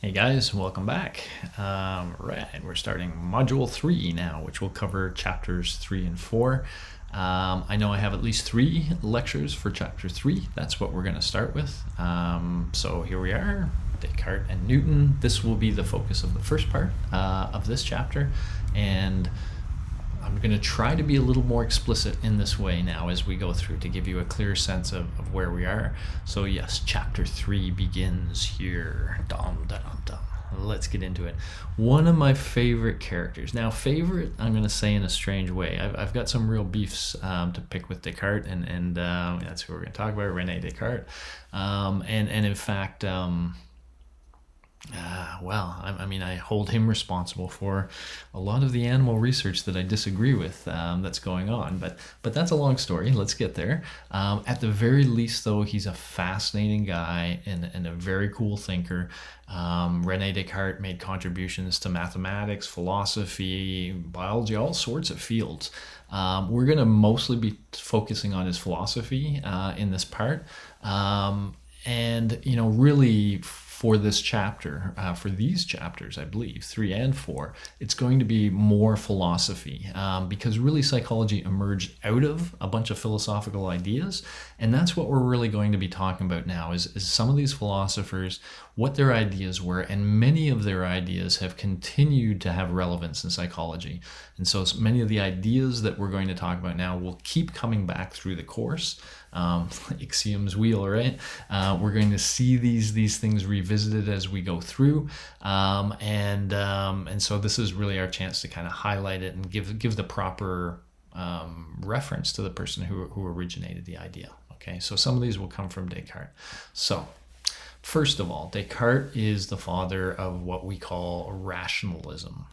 Hey guys, welcome back. Right, we're starting Module 3 now, which will cover Chapters 3 and 4. I know I have at least 3 lectures for Chapter 3. That's what we're going to start with. So here we are, Descartes and Newton. This will be the focus of the first part of this chapter, and I'm going to try to be a little more explicit in this way now as we go through to give you a clear sense of where we are. So yes, chapter 3 begins here. Dum, dum, dum. Let's get into it. One of my favorite characters. Now, favorite, I'm going to say in a strange way. I've got some real beefs to pick with Descartes, and that's who we're going to talk about, René Descartes. And in fact... I hold him responsible for a lot of the animal research that I disagree with that's going on. But that's a long story. Let's get there. At the very least, though, he's a fascinating guy and a very cool thinker. René Descartes made contributions to mathematics, philosophy, biology, all sorts of fields. We're going to mostly be focusing on his philosophy in this part. Really... For this chapter, for these chapters, I believe, 3 and 4, it's going to be more philosophy because really psychology emerged out of a bunch of philosophical ideas. And that's what we're really going to be talking about now is some of these philosophers, what their ideas were, and many of their ideas have continued to have relevance in psychology. And so many of the ideas that we're going to talk about now will keep coming back through the course. Axiom's wheel, right? We're going to see these things revisited as we go through, and so this is really our chance to kind of highlight it and give the proper reference to the person who originated the idea. Okay, so some of these will come from Descartes. So first of all, Descartes is the father of what we call rationalism.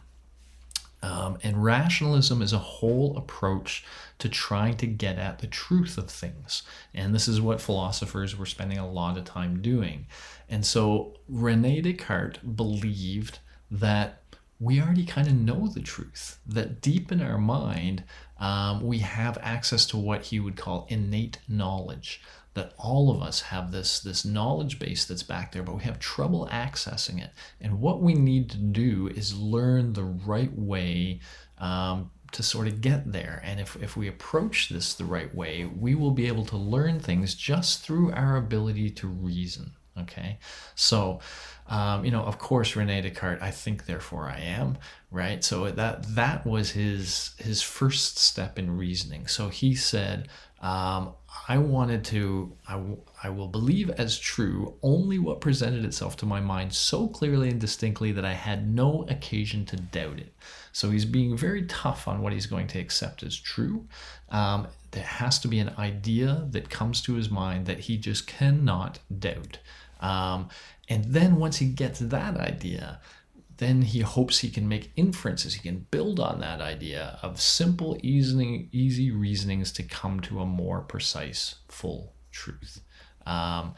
And rationalism is a whole approach to trying to get at the truth of things. And this is what philosophers were spending a lot of time doing. And so René Descartes believed that we already kind of know the truth, that deep in our mind, we have access to what he would call innate knowledge, that all of us have this knowledge base that's back there, but we have trouble accessing it. And what we need to do is learn the right way to sort of get there. And if we approach this the right way, we will be able to learn things just through our ability to reason. Okay, so of course, René Descartes, I think, therefore I am, right? So that was his first step in reasoning. So he said, I will believe as true only what presented itself to my mind so clearly and distinctly that I had no occasion to doubt it. So he's being very tough on what he's going to accept as true. There has to be an idea that comes to his mind that he just cannot doubt. And then once he gets that idea, then he hopes he can make inferences. He can build on that idea of simple, easy reasonings to come to a more precise, full truth. And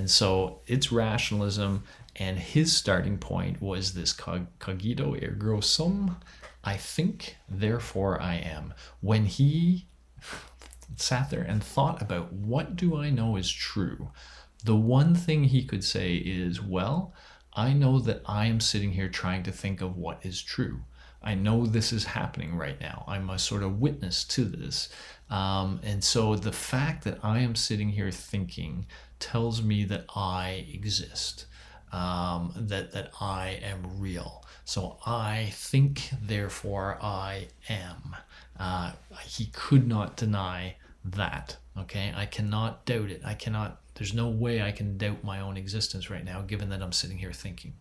so it's rationalism, and his starting point was this cogito ergo sum, I think, therefore I am. When he sat there and thought about what do I know is true, the one thing he could say is, well, I know that I am sitting here trying to think of what is true. I know this is happening right now. I'm a sort of witness to this. And so the fact that I am sitting here thinking tells me that I exist, that I am real. So I think, therefore I am. He could not deny that. Okay, I cannot doubt it. There's no way I can doubt my own existence right now, given that I'm sitting here thinking.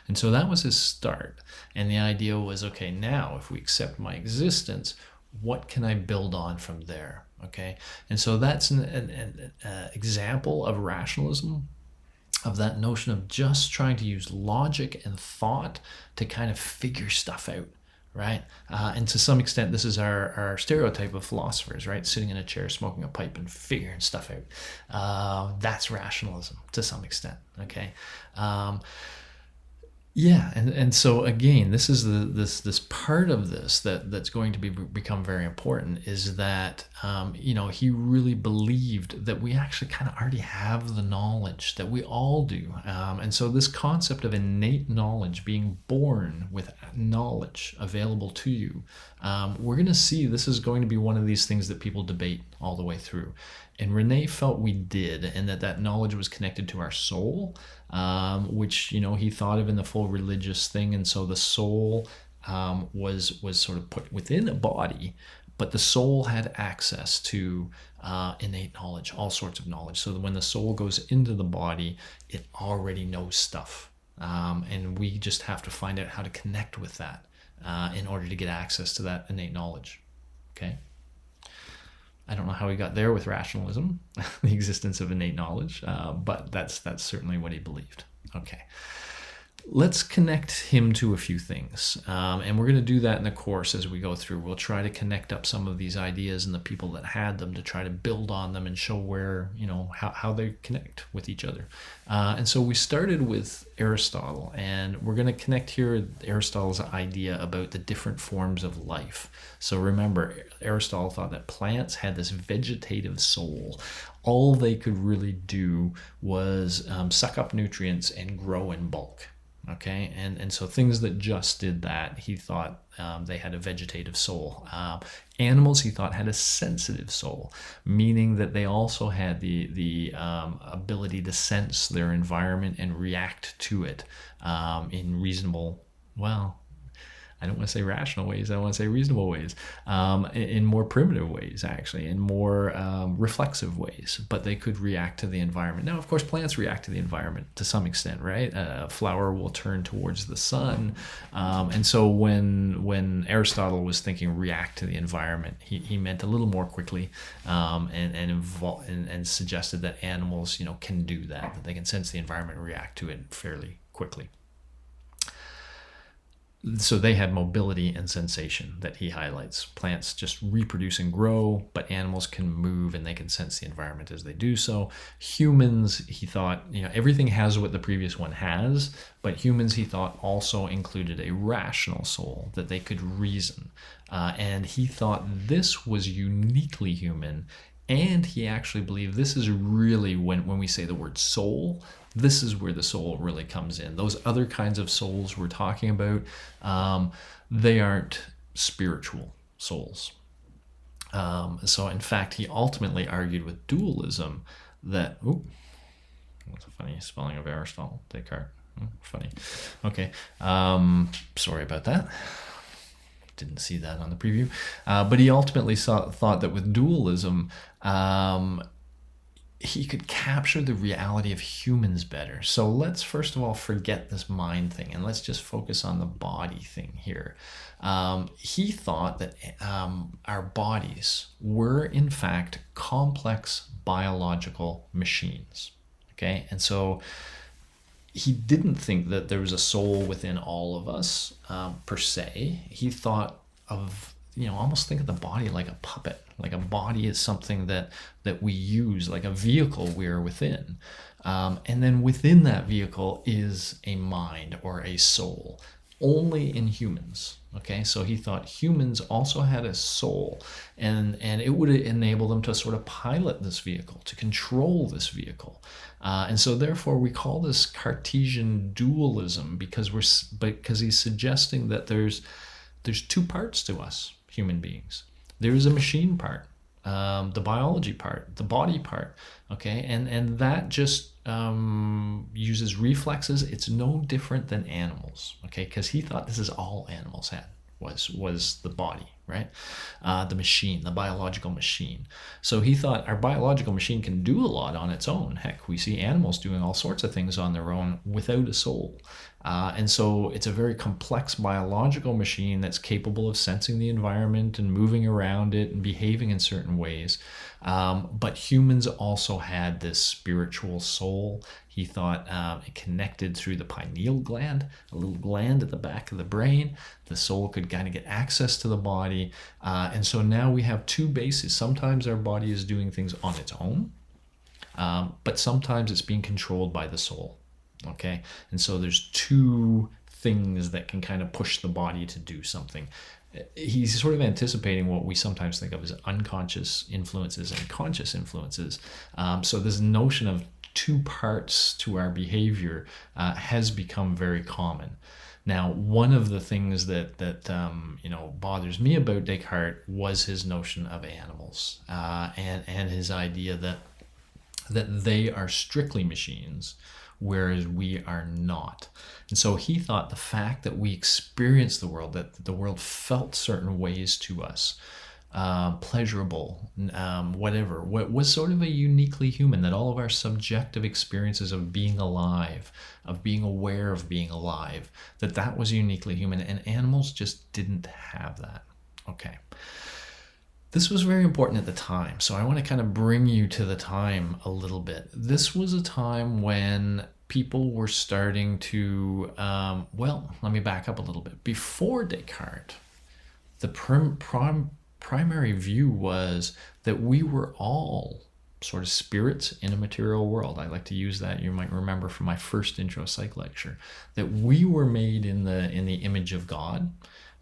And so that was his start. And the idea was, okay, now if we accept my existence, what can I build on from there? Okay, and so that's an example of rationalism, of that notion of just trying to use logic and thought to kind of figure stuff out. Right? And to some extent, this is our stereotype of philosophers, right? Sitting in a chair, smoking a pipe and figuring stuff out. That's rationalism to some extent, okay? Yeah, and so again, this is this part of this that's going to become very important is that he really believed that we actually kind of already have the knowledge that we all do, and so this concept of innate knowledge, being born with knowledge available to you, we're going to see this is going to be one of these things that people debate all the way through. And Rene felt we did, and that knowledge was connected to our soul, which he thought of in the full religious thing. And so the soul was sort of put within a body, but the soul had access to innate knowledge, all sorts of knowledge. So that when the soul goes into the body, it already knows stuff, and we just have to find out how to connect with that in order to get access to that innate knowledge. Okay. I don't know how he got there with rationalism, the existence of innate knowledge, but that's certainly what he believed. Okay. Let's connect him to a few things, and we're going to do that in the course as we go through. We'll try to connect up some of these ideas and the people that had them to try to build on them and show where, how they connect with each other. And so we started with Aristotle, and we're going to connect here Aristotle's idea about the different forms of life. So remember, Aristotle thought that plants had this vegetative soul. All they could really do was suck up nutrients and grow in bulk. Okay, and so things that just did that, he thought they had a vegetative soul. Animals, he thought, had a sensitive soul, meaning that they also had the ability to sense their environment and react to it in reasonable, well, I don't want to say rational ways, I want to say reasonable ways, in more primitive ways, actually, in more reflexive ways, but they could react to the environment. Now, of course, plants react to the environment to some extent, right? A flower will turn towards the sun, and so when Aristotle was thinking react to the environment, he meant a little more quickly, and suggested that animals, can do that they can sense the environment and react to it fairly quickly. So they had mobility and sensation that he highlights. Plants just reproduce and grow, but animals can move and they can sense the environment as they do so. Humans, he thought, everything has what the previous one has, but humans, he thought, also included a rational soul, that they could reason. And he thought this was uniquely human. And he actually believed this is really when we say the word soul, this is where the soul really comes in. Those other kinds of souls we're talking about, they aren't spiritual souls. So in fact, he ultimately argued with dualism that, that's a funny spelling of Aristotle, Descartes. Funny. Okay. Sorry about that. Didn't see that on the preview. But he ultimately thought that with dualism, he could capture the reality of humans better. So let's first of all forget this mind thing and let's just focus on the body thing here. He thought that our bodies were in fact complex biological machines. Okay, and so he didn't think that there was a soul within all of us per se. He thought of, almost think of the body like a puppet. Like a body is something that we use, like a vehicle we're within. And then within that vehicle is a mind or a soul, only in humans. Okay, so he thought humans also had a soul, and it would enable them to sort of pilot this vehicle, to control this vehicle. And so therefore we call this Cartesian dualism because he's suggesting that there's two parts to us human beings. There is a machine part, the biology part, the body part, okay, and that just uses reflexes. It's no different than animals, okay, because he thought this is all animals had was the body, right? The machine, the biological machine. So he thought our biological machine can do a lot on its own. Heck, we see animals doing all sorts of things on their own without a soul. And so it's a very complex biological machine that's capable of sensing the environment and moving around it and behaving in certain ways. But humans also had this spiritual soul. He thought it connected through the pineal gland, a little gland at the back of the brain. The soul could kind of get access to the body. And so now we have two bases. Sometimes our body is doing things on its own, but sometimes it's being controlled by the soul. Okay, and so there's two things that can kind of push the body to do something. He's sort of anticipating what we sometimes think of as unconscious influences and conscious influences. So this notion of two parts to our behavior has become very common. Now, one of the things that bothers me about Descartes was his notion of animals, and his idea that they are strictly machines, whereas we are not. And so he thought the fact that we experience the world, that the world felt certain ways to us, pleasurable, whatever, was sort of a uniquely human, that all of our subjective experiences of being alive, of being aware of being alive, that was uniquely human, and animals just didn't have that. Okay. This was very important at the time, so I want to kind of bring you to the time a little bit. This was a time when people were starting to, let me back up a little bit. Before Descartes, the primary view was that we were all sort of spirits in a material world. I like to use that. You might remember from my first intro psych lecture that we were made in the image of God.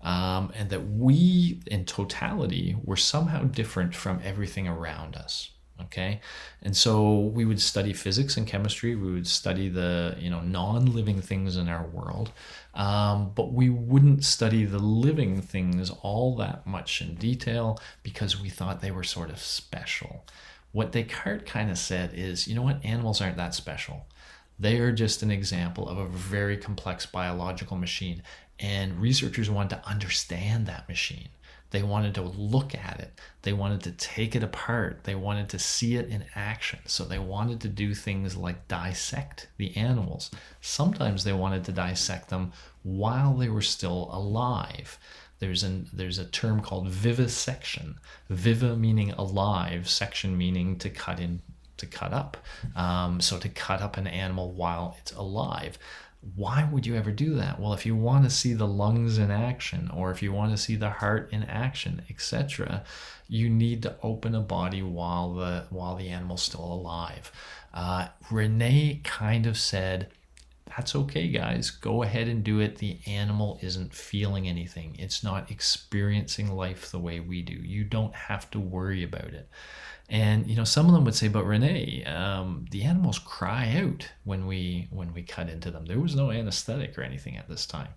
And that we, in totality, were somehow different from everything around us. Okay, and so we would study physics and chemistry. We would study the non-living things in our world, but we wouldn't study the living things all that much in detail because we thought they were sort of special. What Descartes kind of said is, you know what, animals aren't that special. They are just an example of a very complex biological machine. And researchers wanted to understand that machine. They wanted to look at it. They wanted to take it apart. They wanted to see it in action. So they wanted to do things like dissect the animals. Sometimes they wanted to dissect them while they were still alive. There's a term called vivisection. Viva meaning alive, section meaning to cut up. So to cut up an animal while it's alive. Why would you ever do that? Well, if you want to see the lungs in action, or if you want to see the heart in action, etc., you need to open a body while the animal's still alive. Rene kind of said, that's okay, guys. Go ahead and do it. The animal isn't feeling anything. It's not experiencing life the way we do. You don't have to worry about it. And some of them would say, but Rene, the animals cry out when we cut into them. There was no anesthetic or anything at this time.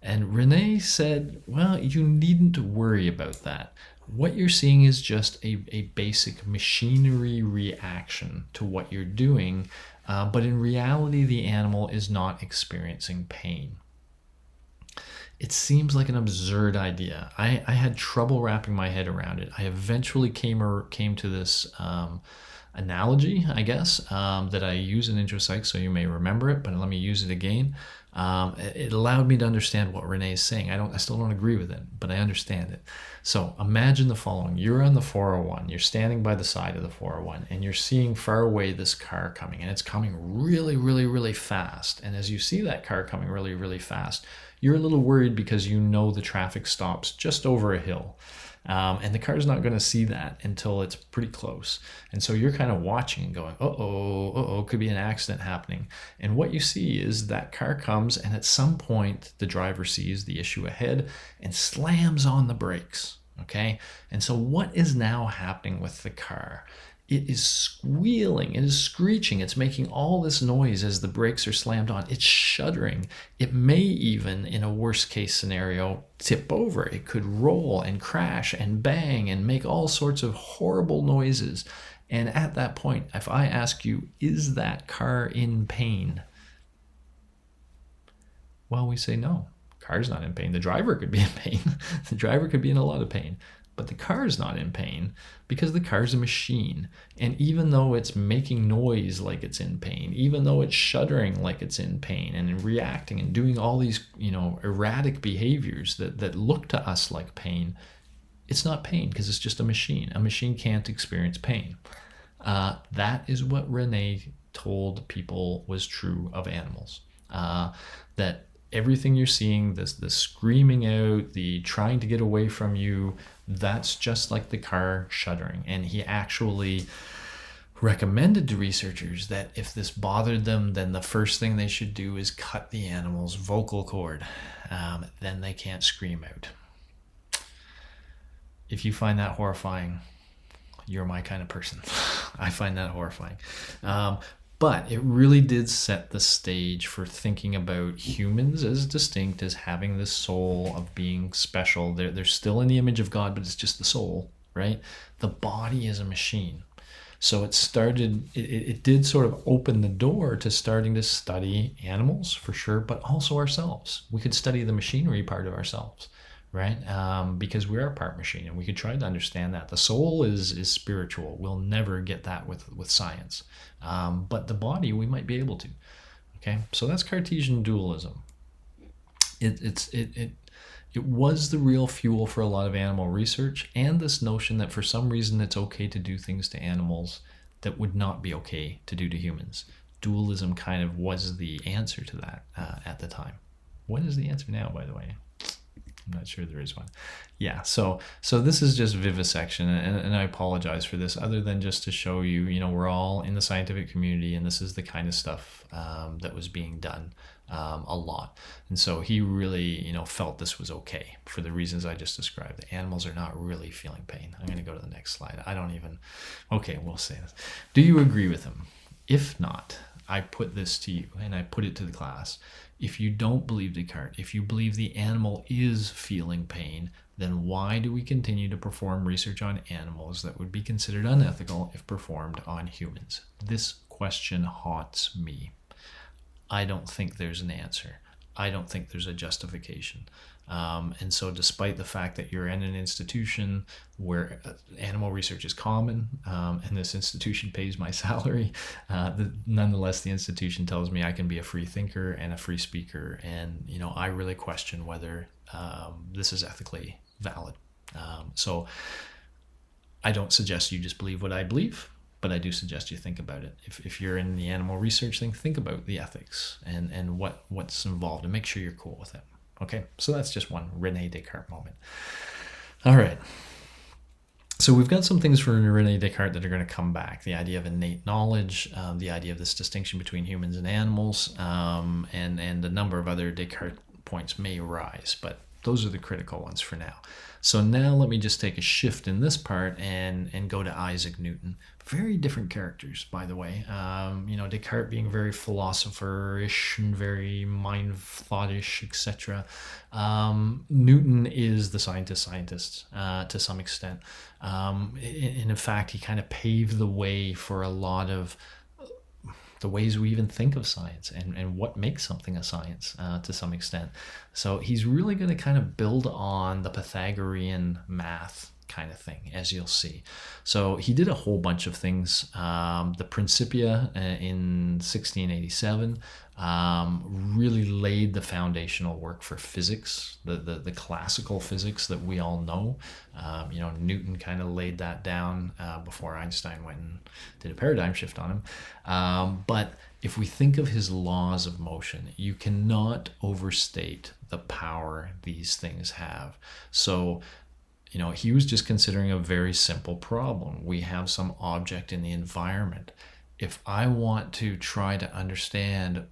And Rene said, well, you needn't worry about that. What you're seeing is just a basic machinery reaction to what you're doing, but in reality, the animal is not experiencing pain. It seems like an absurd idea. I had trouble wrapping my head around it. I eventually came to this analogy, I guess, that I use in intro psych, so you may remember it, but let me use it again. It allowed me to understand what Rene is saying. I still don't agree with it, but I understand it. So imagine the following. You're on the 401. You're standing by the side of the 401, and you're seeing far away this car coming, and it's coming really, really, really fast. And as you see that car coming really, really fast, you're a little worried because the traffic stops just over a hill. And the car's not going to see that until it's pretty close. And so you're kind of watching and going, could be an accident happening. And what you see is that car comes, and at some point the driver sees the issue ahead and slams on the brakes. Okay? And so what is now happening with the car? It is squealing, it is screeching, it's making all this noise as the brakes are slammed on. It's shuddering. It may even, in a worst case scenario, tip over. It could roll and crash and bang and make all sorts of horrible noises. And at that point, if I ask you, is that car in pain? Well, we say no. Car's not in pain. The driver could be in pain. The driver could be in a lot of pain. But the car is not in pain because the car is a machine. And even though it's making noise like it's in pain, even though it's shuddering like it's in pain and reacting and doing all these, erratic behaviors that look to us like pain, it's not pain because it's just a machine. A machine can't experience pain. That is what Rene told people was true of animals. That everything you're seeing, the screaming out, the trying to get away from you, that's just like the car shuddering. And he actually recommended to researchers that if this bothered them, then the first thing they should do is cut the animal's vocal cord. Then they can't scream out. If you find that horrifying, you're my kind of person. I find that horrifying. But it really did set the stage for thinking about humans as distinct, as having this soul of being special. They're still in the image of God, but it's just the soul, right? The body is a machine. So it did sort of open the door to starting to study animals for sure, but also ourselves. We could study the machinery part of ourselves, right? Because we are part machine, and we could try to understand that. The soul is spiritual. We'll never get that with science. But the body, we might be able to. Okay, so that's Cartesian dualism. It was the real fuel for a lot of animal research, and this notion that for some reason it's okay to do things to animals that would not be okay to do to humans. Dualism kind of was the answer to that at the time. What is the answer now, by the way? I'm not sure there is one. Yeah, so this is just vivisection, and I apologize for this, other than just to show you, we're all in the scientific community, and this is the kind of stuff that was being done a lot. And so he really, felt this was okay for the reasons I just described. The animals are not really feeling pain. I'm going to go to the next slide. Okay, we'll say this. Do you agree with him? If not, I put this to you, and I put it to the class. If you don't believe Descartes, if you believe the animal is feeling pain, then why do we continue to perform research on animals that would be considered unethical if performed on humans? This question haunts me. I don't think there's an answer. I don't think there's a justification. And so despite the fact that you're in an institution where animal research is common, and this institution pays my salary, nonetheless, the institution tells me I can be a free thinker and a free speaker. And, I really question whether this is ethically valid. So I don't suggest you just believe what I believe, but I do suggest you think about it. If you're in the animal research thing, think about the ethics and what's involved, and make sure you're cool with it. Okay, so that's just one René Descartes moment. All right. So we've got some things from René Descartes that are going to come back. The idea of innate knowledge, the idea of this distinction between humans and animals, and a number of other Descartes points may arise, but those are the critical ones for now. So now let me just take a shift in this part and go to Isaac Newton. Very different characters, by the way. Descartes being very philosopher-ish and very mind-thought-ish, etc. Newton is the scientist to some extent. And in fact, he kind of paved the way for a lot of the ways we even think of science and what makes something a science to some extent. So he's really going to kind of build on the Pythagorean math kind of thing, as you'll see. So he did a whole bunch of things. The Principia in 1687 really laid the foundational work for physics, the classical physics that we all know. Newton kind of laid that down before Einstein went and did a paradigm shift on him. But if we think of his laws of motion, you cannot overstate the power these things have. So he was just considering a very simple problem. We have some object in the environment. If I want to try to understand,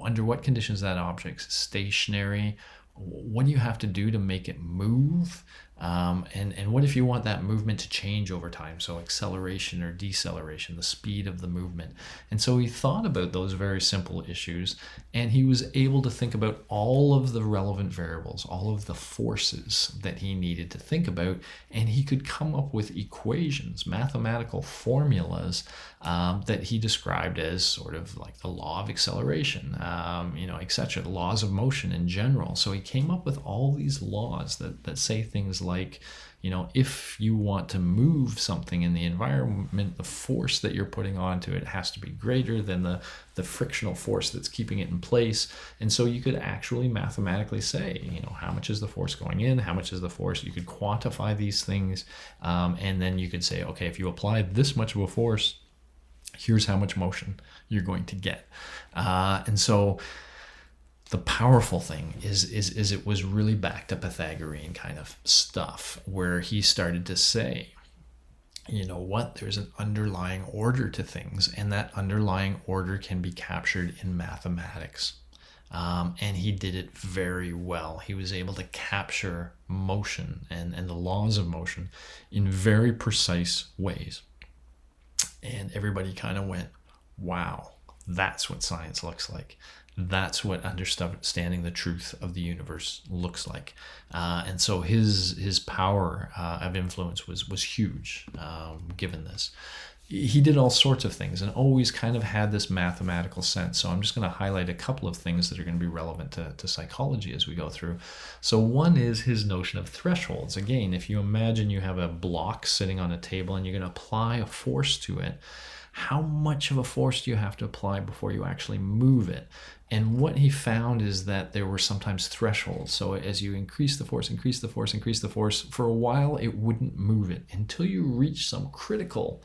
under what conditions that object's stationary, what do you have to do to make it move? And what if you want that movement to change over time? So acceleration or deceleration, the speed of the movement. And so he thought about those very simple issues, and he was able to think about all of the relevant variables, all of the forces that he needed to think about, and he could come up with equations, mathematical formulas that he described as sort of like the law of acceleration, etc., the laws of motion in general. So he came up with all these laws that say things like, if you want to move something in the environment, the force that you're putting onto it has to be greater than the frictional force that's keeping it in place. And so you could actually mathematically say, how much is the force going in? How much is the force? You could quantify these things. And then you could say, okay, if you apply this much of a force, here's how much motion you're going to get. And so the powerful thing is it was really back to Pythagorean kind of stuff, where he started to say, you know what, there's an underlying order to things, and that underlying order can be captured in mathematics. And he did it very well. He was able to capture motion and the laws of motion in very precise ways. And everybody kind of went, wow, that's what science looks like. That's what understanding the truth of the universe looks like. And so his power of influence was huge, given this. He did all sorts of things and always kind of had this mathematical sense. So I'm just going to highlight a couple of things that are going to be relevant to psychology as we go through. So one is his notion of thresholds. Again, if you imagine you have a block sitting on a table and you're going to apply a force to it, how much of a force do you have to apply before you actually move it? And what he found is that there were sometimes thresholds. So as you increase the force, for a while it wouldn't move it until you reach some critical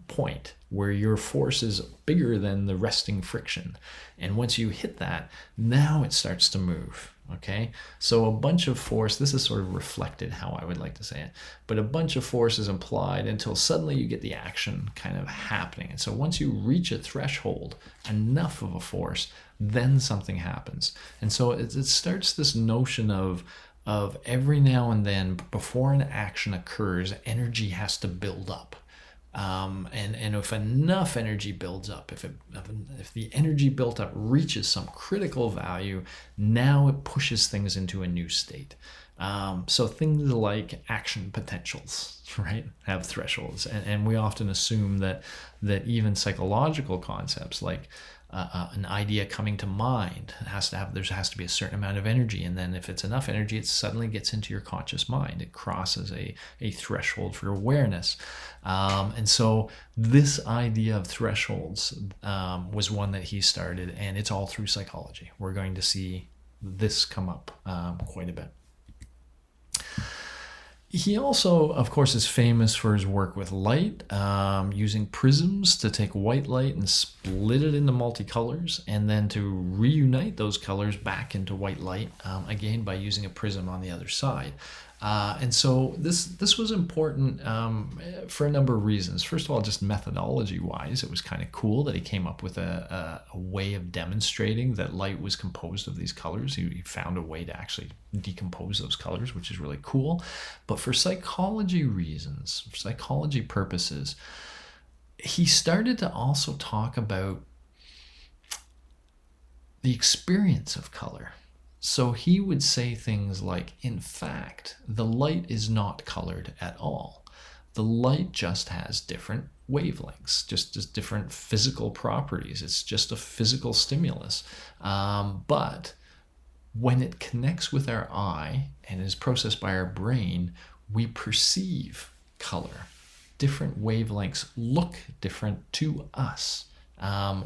point where your force is bigger than the resting friction. And once you hit that, now it starts to move. Okay, so a bunch of force, this is sort of reflected how I would like to say it, but a bunch of force is applied until suddenly you get the action kind of happening. And so once you reach a threshold, enough of a force, then something happens. And so it starts this notion of every now and then, before an action occurs, energy has to build up. And if enough energy builds up, if the energy built up reaches some critical value, now it pushes things into a new state. So things like action potentials, right, have thresholds, and we often assume that even psychological concepts like an idea coming to mind there has to be a certain amount of energy, and then if it's enough energy, it suddenly gets into your conscious mind. It crosses a threshold for awareness, and so this idea of thresholds was one that he started, and it's all through psychology. We're going to see this come up quite a bit. He also, of course, is famous for his work with light, using prisms to take white light and split it into multicolors, and then to reunite those colors back into white light, again by using a prism on the other side. And so this was important for a number of reasons. First of all, just methodology-wise, it was kind of cool that he came up with a way of demonstrating that light was composed of these colors. He found a way to actually decompose those colors, which is really cool. But for psychology reasons, for psychology purposes, he started to also talk about the experience of color. So he would say things like, in fact, the light is not colored at all. The light just has different wavelengths, just different physical properties. It's just a physical stimulus. But when it connects with our eye and is processed by our brain, we perceive color. Different wavelengths look different to us.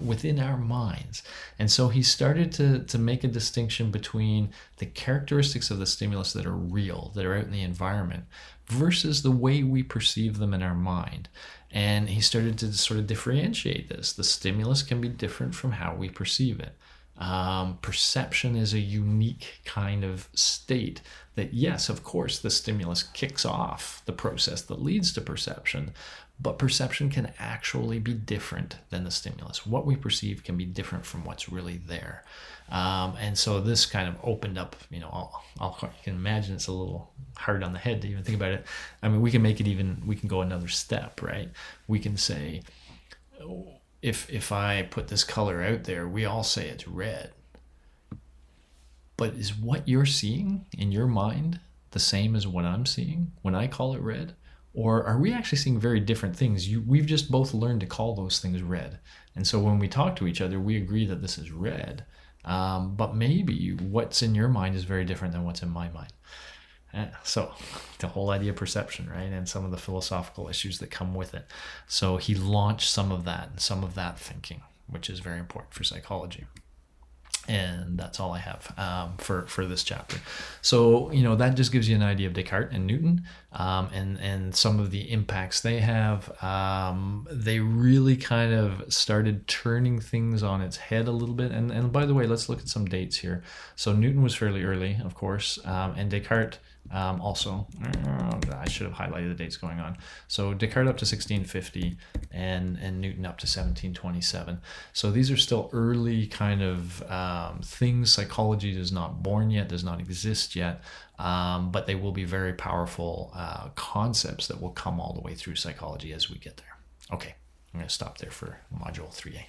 Within our minds. And so he started to make a distinction between the characteristics of the stimulus that are real, that are out in the environment, versus the way we perceive them in our mind. And he started to sort of differentiate this. The stimulus can be different from how we perceive it. Perception is a unique kind of state that, yes, of course, the stimulus kicks off the process that leads to perception, but perception can actually be different than the stimulus. What we perceive can be different from what's really there. And so this kind of opened up, you can imagine it's a little hard on the head to even think about it. I mean, we can go another step, right? We can say, if I put this color out there, we all say it's red. But is what you're seeing in your mind the same as what I'm seeing when I call it red? Or are we actually seeing very different things? We've just both learned to call those things red. And so when we talk to each other, we agree that this is red. But maybe what's in your mind is very different than what's in my mind. So the whole idea of perception, right? And some of the philosophical issues that come with it. So he launched some of that thinking, which is very important for psychology. And that's all I have for this chapter. So, that just gives you an idea of Descartes and Newton and some of the impacts they have. They really kind of started turning things on its head a little bit. And by the way, let's look at some dates here. So Newton was fairly early, of course, and Descartes Also, I should have highlighted the dates going on. So Descartes up to 1650 and Newton up to 1727. So these are still early kind of things. Psychology is not born yet, does not exist yet, but they will be very powerful concepts that will come all the way through psychology as we get there. Okay, I'm going to stop there for Module 3A.